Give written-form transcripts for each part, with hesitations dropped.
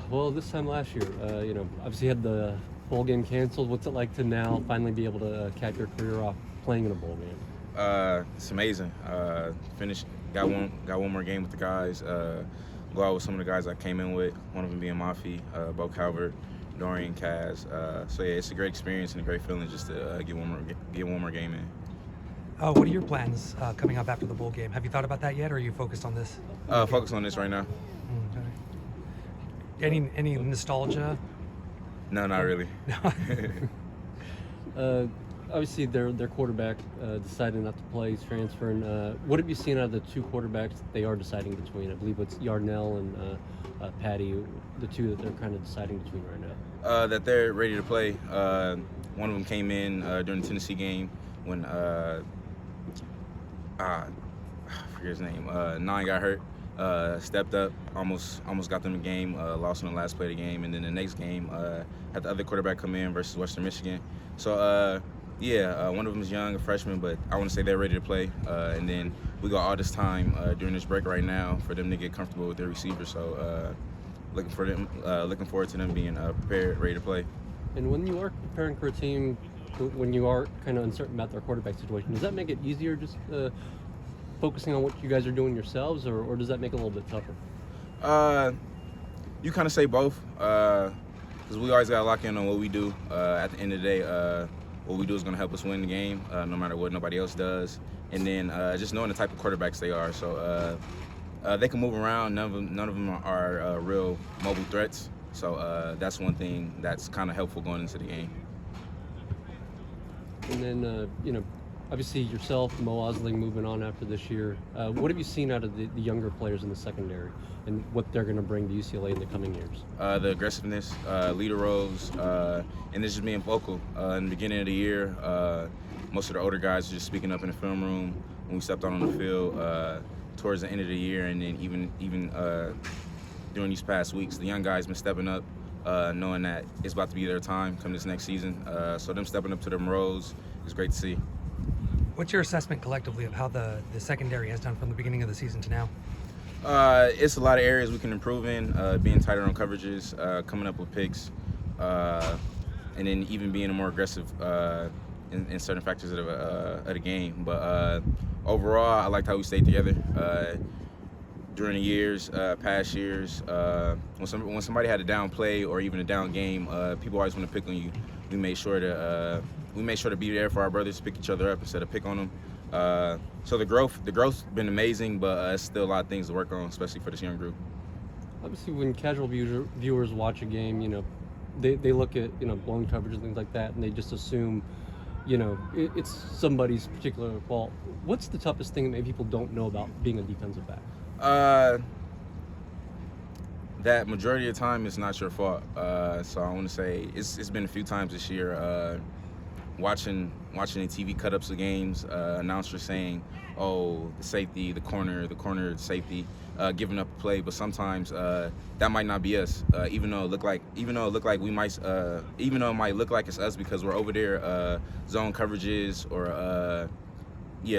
Well, this time last year, obviously had the bowl game canceled. What's it like to now finally be able to cap your career off playing in a bowl game? It's amazing. Finished, got one more game with the guys. Go out with some of the guys I came in with. One of them being Mafi, Bo Calvert, Dorian, Kaz. So yeah, it's a great experience and a great feeling just to get one more game in. What are your plans coming up after the bowl game? Have you thought about that yet, or are you focused on this? Focus on this right now. Any nostalgia? No, not really. Obviously, their quarterback decided not to play. He's transferring. What have you seen out of the two quarterbacks that they are deciding between? I believe it's Yardnell and Patty, the two that they're kind of deciding between right now. That they're ready to play. One of them came in during the Tennessee game when I forget his name. Nine got hurt. Stepped up, almost got them the game. Lost on the last play of the game, and then the next game had the other quarterback come in versus Western Michigan. So one of them is young, a freshman, but I want to say they're ready to play. And then we got all this time during this break right now for them to get comfortable with their receivers. So looking forward to them being prepared, ready to play. And when you are preparing for a team, when you are kind of uncertain about their quarterback situation, does that make it easier just focusing on what you guys are doing yourselves, or does that make it a little bit tougher? You kind of say both, because we always got to lock in on what we do. At the end of the day, what we do is going to help us win the game, no matter what nobody else does. And then just knowing the type of quarterbacks they are. So they can move around. None of them are real mobile threats. So that's one thing that's kind of helpful going into the game. And then, obviously yourself, Mo Osling moving on after this year. What have you seen out of the younger players in the secondary and what they're going to bring to UCLA in the coming years? The aggressiveness, leader roles, and this just being vocal. In the beginning of the year, most of the older guys were just speaking up in the film room when we stepped out on the field. Towards the end of the year, and then even during these past weeks, the young guys been stepping up, knowing that it's about to be their time come this next season. So them stepping up to them roles is great to see. What's your assessment collectively of how the secondary has done from the beginning of the season to now? It's a lot of areas we can improve in, being tighter on coverages, coming up with picks, and then even being more aggressive in certain factors of the game. But overall, I liked how we stayed together during the years, past years. When somebody had a down play or even a down game, people always want to pick on you. We made sure to be there for our brothers, pick each other up instead of pick on them. So the growth's been amazing, but it's still a lot of things to work on, especially for this young group. Obviously, when casual viewers watch a game, they look at blown coverage and things like that, and they just assume it's somebody's particular fault. What's the toughest thing that maybe people don't know about being a defensive back? That majority of the time it's not your fault. So I want to say it's been a few times this year watching the TV cut-ups of games, announcers saying, "Oh, the safety, the corner, the safety, giving up a play." But sometimes that might not be us. Even though it might look like it's us because we're over there zone coverages or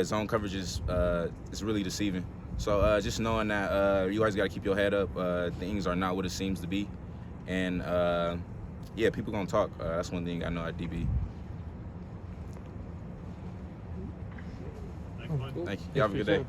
zone coverages is really deceiving. So just knowing that you always got to keep your head up. Things are not what it seems to be, and people gonna talk. That's one thing I know at DB. Thank you. You have a good day.